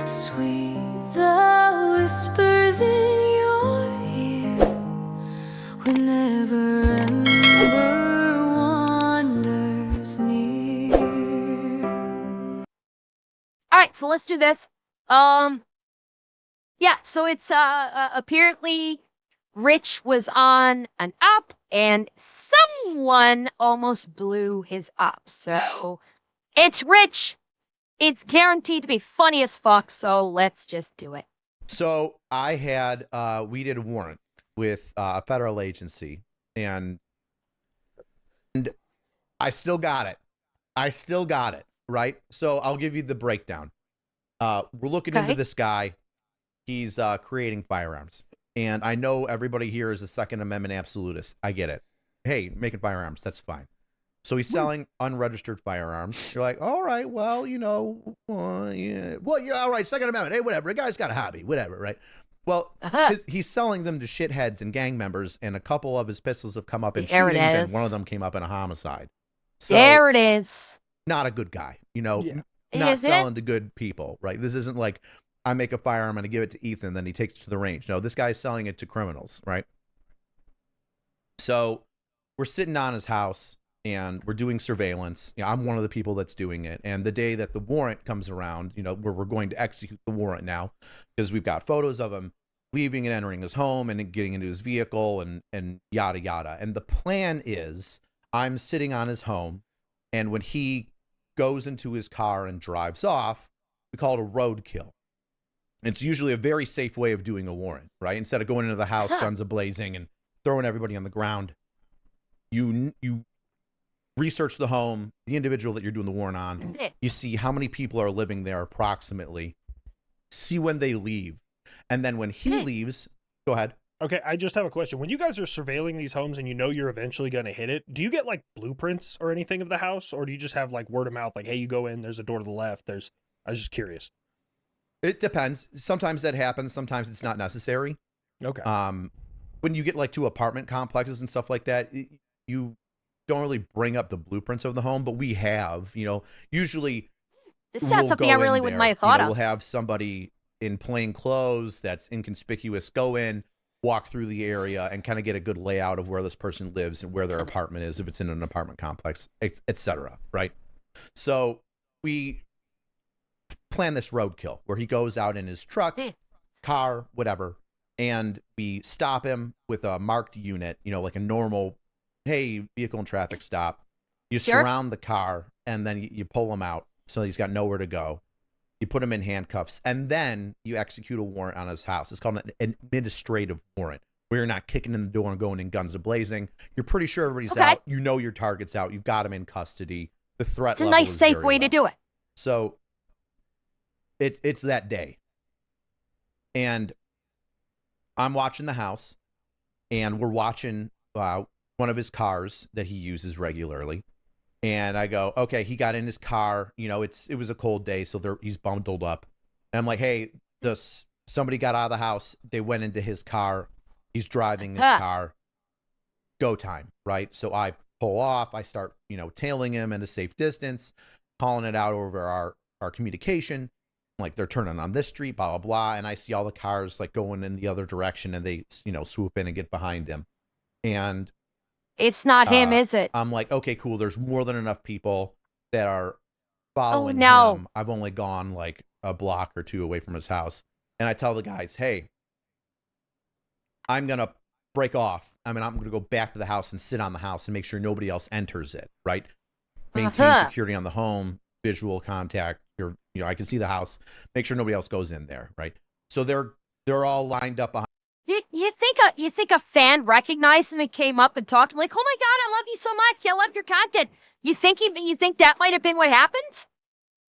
Sweet the whispers in your ear whenever Ember wanders near. All right, so let's do this. Yeah, so it's apparently Rich was on an up and someone almost blew his up. So it's Rich. It's guaranteed to be funny as fuck, so let's just do it. So we did a warrant with a federal agency, and I still got it. Right? So I'll give you the breakdown. We're looking into this guy. He's creating firearms. And I know everybody here is a Second Amendment absolutist. I get it. Hey, making firearms, that's fine. So he's selling unregistered firearms. You're like, all right, well, yeah. Well, yeah, all right, Second Amendment. Hey, whatever. The guy's got a hobby, whatever, right? Well, he's selling them to shitheads and gang members, and a couple of his pistols have come up in shootings, and one of them came up in a homicide. So, there it is. Not a good guy, not selling to good people, right? This isn't like I make a firearm and I give it to Ethan, then he takes it to the range. No, this guy's selling it to criminals, right? So we're sitting on his house and we're doing surveillance. I'm one of the people that's doing it. And the day that the warrant comes around, where we're going to execute the warrant now, because we've got photos of him leaving and entering his home and getting into his vehicle and yada, yada. And the plan is I'm sitting on his home, and when he goes into his car and drives off, we call it a roadkill. It's usually a very safe way of doing a warrant, right? Instead of going into the house, guns a-blazing, and throwing everybody on the ground, you research the home, the individual that you're doing the warrant on. You see how many people are living there approximately. See when they leave. And then when he leaves, go ahead. Okay, I just have a question. When you guys are surveilling these homes and you're eventually going to hit it, do you get like blueprints or anything of the house? Or do you just have like word of mouth, like, hey, you go in, there's a door to the left. I was just curious. It depends. Sometimes that happens. Sometimes it's not necessary. Okay. When you get like to apartment complexes and stuff like that, you don't really bring up the blueprints of the home, but we have, usually this sounds something I really wouldn't have thought of. We'll have somebody in plain clothes that's inconspicuous go in, walk through the area, and kind of get a good layout of where this person lives and where their apartment is, if it's in an apartment complex, etc. Right? So we plan this roadkill where he goes out in his truck, car, whatever, and we stop him with a marked unit, like a normal, hey, vehicle and traffic stop. You surround the car, and then you pull him out so he's got nowhere to go. You put him in handcuffs, and then you execute a warrant on his house. It's called an administrative warrant, where you're not kicking in the door and going in guns a-blazing. You're pretty sure everybody's out. Your target's out. You've got him in custody. The threat level is It's a nice, safe way to do it. So it's that day. And I'm watching the house, and we're watching one of his cars that he uses regularly. And I go, okay, he got in his car. It was a cold day, so he's bundled up. And I'm like, hey, somebody got out of the house. They went into his car. He's driving his car. Go time, right? So I pull off. I start, tailing him at a safe distance, calling it out over our communication. Like, they're turning on this street, blah, blah, blah. And I see all the cars like going in the other direction, and they, swoop in and get behind him. And it's not him, is it? I'm like, okay, cool. There's more than enough people that are following him. I've only gone like a block or two away from his house. And I tell the guys, hey, I'm going to break off. I'm going to go back to the house and sit on the house and make sure nobody else enters it, right? Maintain security on the home, visual contact. I can see the house. Make sure nobody else goes in there, right? So they're all lined up behind. You think a fan recognized him and came up and talked to him like, oh my God, I love you so much. I love your content. You think that might have been what happened?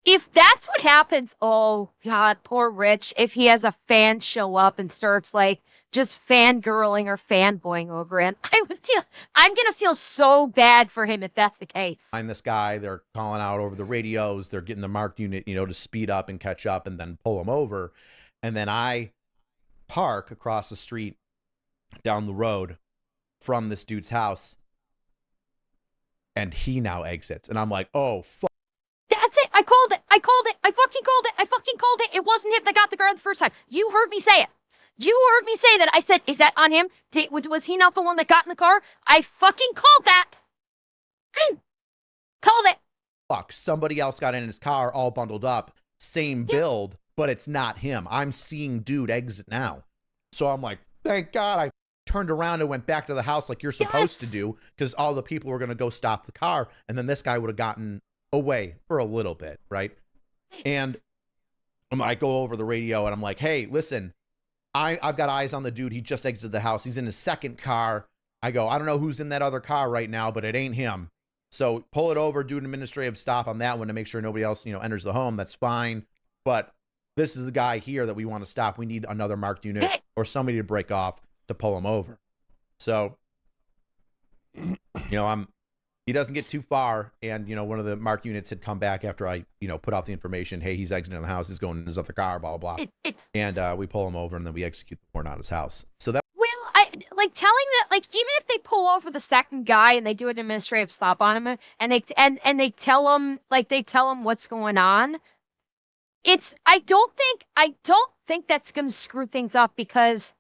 If that's what happens, oh God, poor Rich. If he has a fan show up and starts like just fangirling or fanboying over him, I'm gonna feel so bad for him if that's the case. Find this guy. They're calling out over the radios. They're getting the marked unit, to speed up and catch up and then pull him over. And then I park across the street down the road from this dude's house, and he now exits, and I'm like, oh fuck. That's it. I called it. I fucking called it. fucking called it. It wasn't him that got the car the first time. You heard me say it. You heard me say that. I said, is that on him? Was he not the one that got in the car? I fucking called that. Called it. Fuck, somebody else got in his car all bundled up, same build, but it's not him. I'm seeing dude exit now. So I'm like, thank God I turned around and went back to the house like you're supposed to Yes. do, because all the people were going to go stop the car, and then this guy would have gotten away for a little bit, right? And I go over the radio and I'm like, hey, listen, I've got eyes on the dude. He just exited the house. He's in his second car. I go, I don't know who's in that other car right now, but it ain't him. So pull it over, do an administrative stop on that one to make sure nobody else, enters the home. That's fine. But this is the guy here that we want to stop. We need another marked unit or somebody to break off to pull him over. So, he doesn't get too far. And, one of the marked units had come back after I, put out the information. Hey, he's exiting the house. He's going in his other car, blah, blah, blah. And we pull him over and then we execute the warrant on his house. So that. Well, I like telling that, like, even if they pull over the second guy and they do an administrative stop on him and they tell him what's going on, I don't think that's going to screw things up, because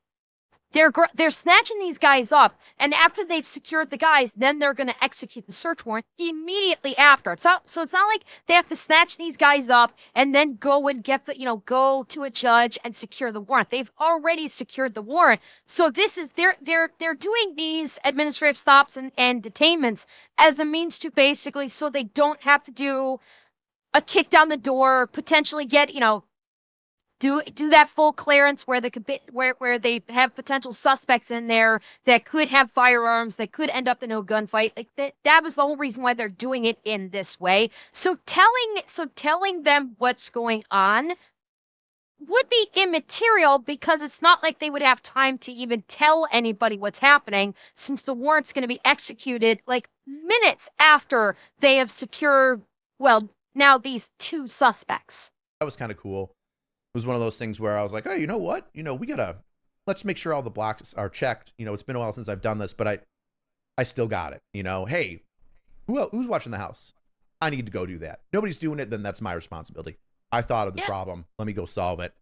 they're snatching these guys up, and after they've secured the guys, then they're going to execute the search warrant immediately after. So it's not like they have to snatch these guys up and then go and get go to a judge and secure the warrant. They've already secured the warrant. So this is they're doing these administrative stops and detainments as a means to basically, so they don't have to do a kick down the door, potentially get do that full clearance where they could be, where they have potential suspects in there that could have firearms, that could end up in a gunfight. Like that was the whole reason why they're doing it in this way. So telling them what's going on would be immaterial, because it's not like they would have time to even tell anybody what's happening, since the warrant's going to be executed like minutes after they have secured, well, now these two suspects. That was kind of cool. It was one of those things where I was like, oh, you know what? Let's make sure all the blocks are checked. It's been a while since I've done this, but I still got it. Hey, who's watching the house? I need to go do that. Nobody's doing it, then that's my responsibility. I thought of the problem. Let me go solve it.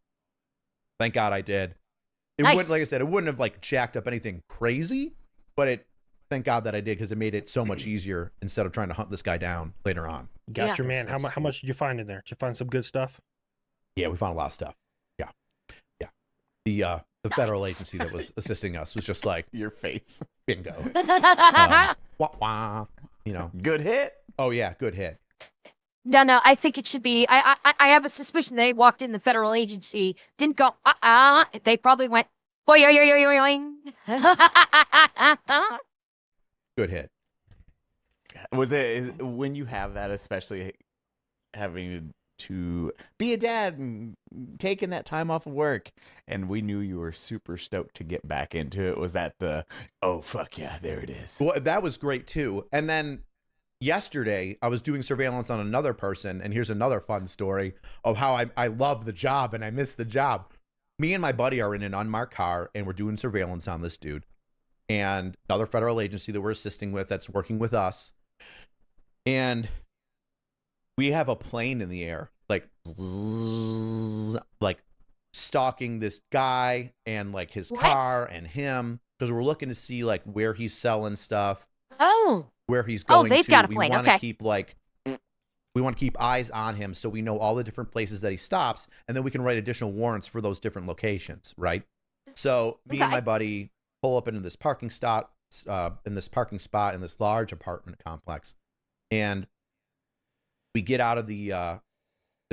Thank God I did. It Nice. wouldn't, like I said, it wouldn't have like jacked up anything crazy, but thank God that I did, because it made it so much easier instead of trying to hunt this guy down later on. Got your man. How much did you find in there? Did you find some good stuff? Yeah, we found a lot of stuff. Yeah. The federal agency that was assisting us was just like, Your face. bingo. Wah, wah, Good hit. Oh yeah, good hit. No, I think it should be. I have a suspicion they walked in the federal agency, didn't go, they probably went, boing. Good hit. Was it when you have that, especially having to be a dad and taking that time off of work, and we knew you were super stoked to get back into it? Was that oh fuck yeah, there it is? Well, that was great too. And then yesterday I was doing surveillance on another person, and here's another fun story of how I love the job and I miss the job. Me and my buddy are in an unmarked car, and we're doing surveillance on this dude and another federal agency that we're assisting with that's working with us. And we have a plane in the air, like stalking this guy and like his What? car and him, because we're looking to see like where he's selling stuff, Oh, where he's going. they've to. got a We plane, want to okay. keep we want to keep eyes on him, so we know all the different places that he stops, and then we can write additional warrants for those different locations, right? So me and Okay. my buddy pull up into this parking spot in this large apartment complex, and we get out of the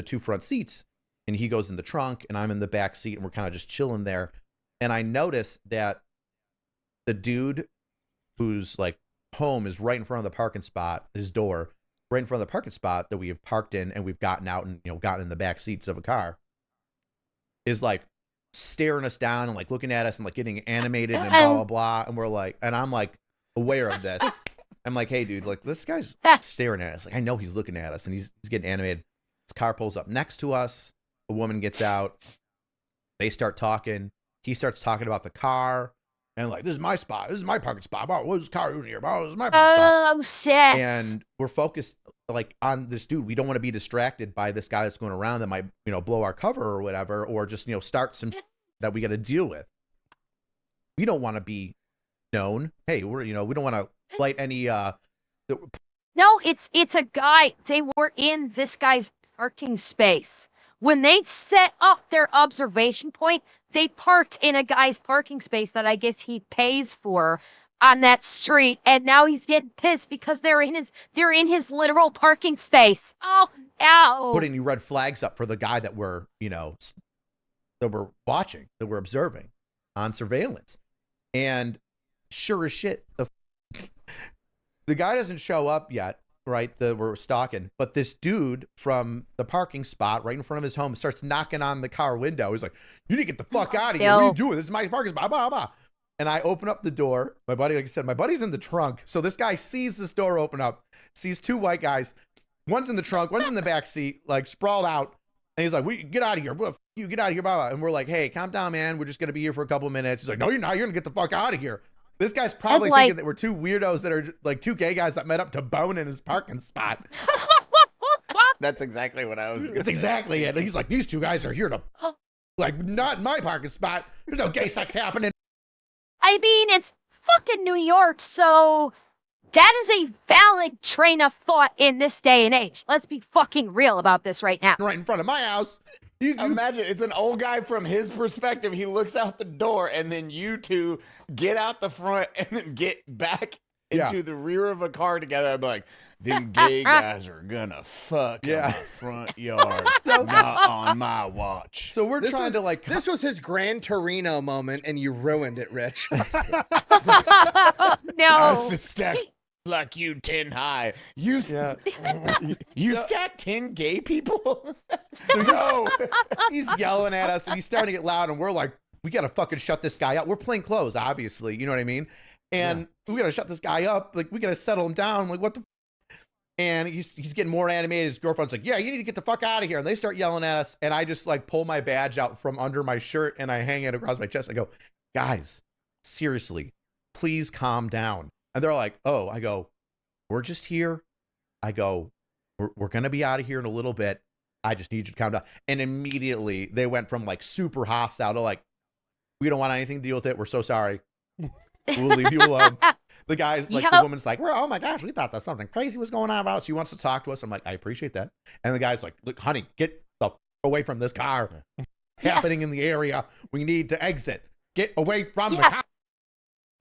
two front seats, and he goes in the trunk, and I'm in the back seat, and we're kind of just chilling there. And I notice that the dude whose like home is right in front of the parking spot, his door, right in front of the parking spot that we have parked in, and we've gotten out and gotten in the back seats of a car, is like staring us down and like looking at us and like getting animated and blah blah blah. And we're like, and I'm like aware of this. I'm like, hey dude, like this guy's staring at us. Like I know he's looking at us, and he's getting animated. His car pulls up next to us. A woman gets out. They start talking. He starts talking about the car and like, this is my spot. This is my parking spot. Wow, what's this car doing here? Wow, this is my parking spot. oh, shit. And we're focused. like on this dude. We don't want to be distracted by this guy that's going around that might, you know, blow our cover or whatever, or just, you know, start some shit that we got to deal with. We don't want to be known. Hey, we're, you know, we don't want to light any No, it's a guy. They were in this guy's parking space. When they set up their observation point, they parked in a guy's parking space that I guess he pays for on that street, and now he's getting pissed because they're in his literal parking space. Oh, ow. putting any red flags up for the guy that we're, you know, that we're watching, that we're observing on surveillance. And sure as shit, the guy doesn't show up yet, right? That we're stalking, but this dude from the parking spot right in front of his home starts knocking on the car window. He's like, "You need to get the fuck out of here. What are you doing? This is my parking spot." Blah, blah. And I open up the door. My buddy, like I said, my buddy's in the trunk. So this guy sees this door open up, sees two white guys. One's in the trunk, one's in the back seat, like sprawled out. And he's like, "We get out of here. You get out of here." Blah, blah. And we're like, "Hey, calm down, man. We're just going to be here for a couple of minutes." He's like, "No, you're not. You're going to get the fuck out of here." This guy's probably thinking that we're two weirdos that are like two gay guys that met up to bone in his parking spot. That's exactly what I was. It's exactly it. He's like, "These two guys are here to, like, not in my parking spot. There's no gay sex happening." I mean, it's fucking New York, so that is a valid train of thought in this day and age. Let's be fucking real about this right now. Right in front of my house. You Imagine it's an old guy from his perspective. He looks out the door, and then you two get out the front and then get back into the rear of a car together. I'm like, them gay guys are gonna fuck in the front yard. Not on my watch. So we're trying to like. This was his Gran Torino moment, and you ruined it, Rich. I No. was to stack like you 10 high. You stack 10 gay people? So no, he's yelling at us and he's starting to get loud, and we're like, we gotta fucking shut this guy up. We're plain clothes, obviously, you know what I mean? And we gotta shut this guy up. Like, we gotta settle him down. Like, what the? And he's getting more animated. His girlfriend's like, "Yeah, you need to get the fuck out of here." And they start yelling at us. And I just like pull my badge out from under my shirt and I hang it across my chest. I go, "Guys, seriously, please calm down." And they're like, "Oh," I go, "We're just here." I go, we're going to be out of here in a little bit. I just need you to calm down." And immediately they went from like super hostile to like, "We don't want anything to deal with it. We're so sorry. We'll leave you alone." The guy's like, the woman's like, "Well, oh my gosh, we thought that something crazy was going on about." She wants to talk to us. I'm like, "I appreciate that." And the guy's like, "Look, honey, get the f- away from this car. Happening in the area. We need to exit. Get away from the car."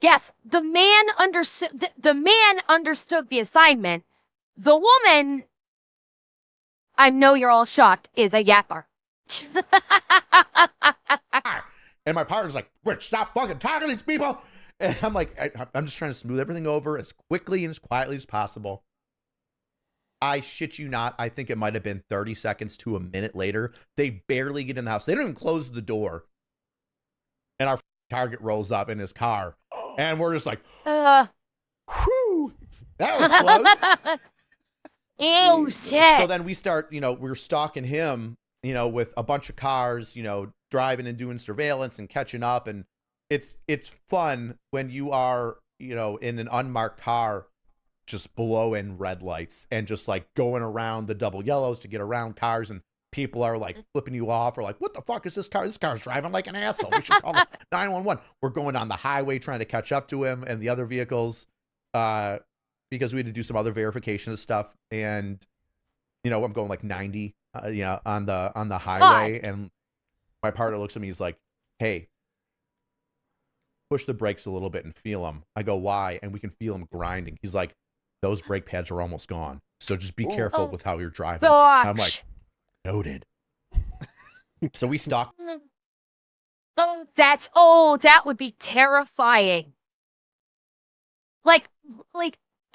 Yes, the man understood. The man understood the assignment. The woman, I know you're all shocked, is a yapper. And my partner's like, "Rich, stop fucking talking to these people." And I'm like, I'm just trying to smooth everything over as quickly and as quietly as possible. I shit you not. I think it might have been 30 seconds to a minute later. They barely get in the house. They don't even close the door. And our target rolls up in his car. And we're just like, whew, that was close. Ew, shit. So then we start, you know, we're stalking him, you know, with a bunch of cars, you know, driving and doing surveillance and catching up. And it's fun when you are, you know, in an unmarked car, just blowing red lights and just like going around the double yellows to get around cars, and people are like flipping you off or like, "What the fuck is this car? This car's driving like an asshole. We should call 911." We're going on the highway trying to catch up to him and the other vehicles, because we had to do some other verification of stuff. And, you know, I'm going like 90, you know, on the highway, and my partner looks at me. He's like, "Hey, push the brakes a little bit and feel them." I go, "Why?" And we can feel them grinding. He's like, "Those brake pads are almost gone. So just be careful with how you're driving." I'm like, "Noted." So we stalk. That would be terrifying. Like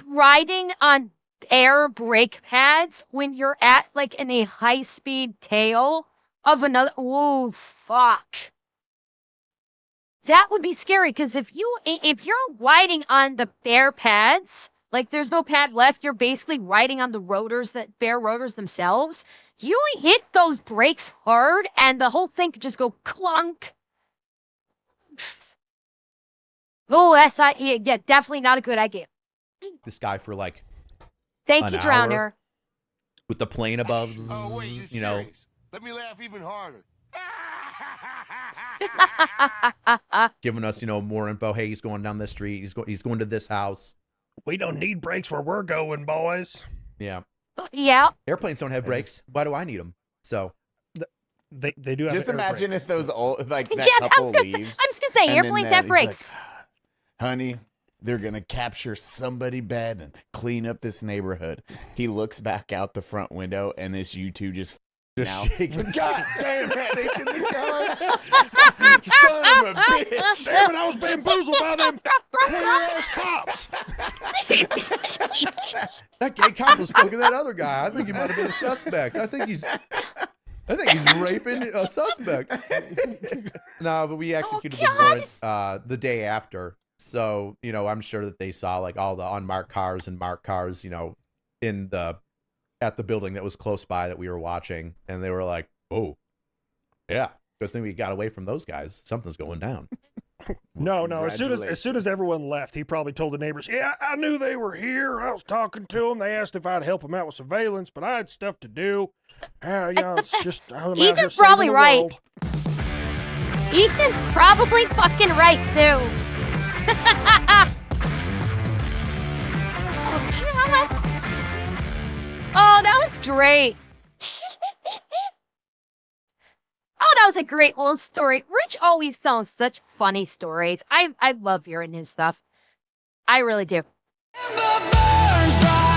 riding on air brake pads when you're at like in a high-speed tail of another. Oh, fuck. That would be scary, because if you're riding on the bare pads, like there's no pad left, you're basically riding on the rotors, that bare rotors themselves. You hit those brakes hard, and the whole thing could just go clunk. Oh, that's not, yeah, definitely not a good idea. This guy for like Thank an you, hour. Drowner. with the plane above, Oh, wait, you know. serious? Let me laugh even harder. Giving us, you know, more info. Hey, he's going down this street. He's going to this house. We don't need brakes where we're going, boys. Yeah. Yeah. Airplanes don't have brakes. Why do I need them? So They do have Just air imagine brakes. if those old like that Yeah, I couple was gonna leaves. say and then airplanes that have he's like, brakes. Honey, they're gonna capture somebody bad and clean up this neighborhood. He looks back out the front window, and it's you two just now. shaking. God damn it! Shaking the car. Son of a bitch! Damn it, I was bamboozled by them queer-ass cops. That gay cop was fucking that other guy. I think he might have been a suspect. I think he's raping a suspect. No, but we executed the warrant the day after. So, you know, I'm sure that they saw like all the unmarked cars and marked cars, you know, at the building that was close by that we were watching, and they were like, "Oh, yeah, good thing we got away from those guys. Something's going down." No. As soon as everyone left, he probably told the neighbors, "Yeah, I knew they were here. I was talking to them. They asked if I'd help them out with surveillance, but I had stuff to do. It's just I'm out here Ethan's saving probably the right. world." Ethan's probably fucking right too. Oh, God. Oh, that was great. Oh, that was a great little story. Rich always tells such funny stories. I love hearing his stuff. I really do. Ember burns bright.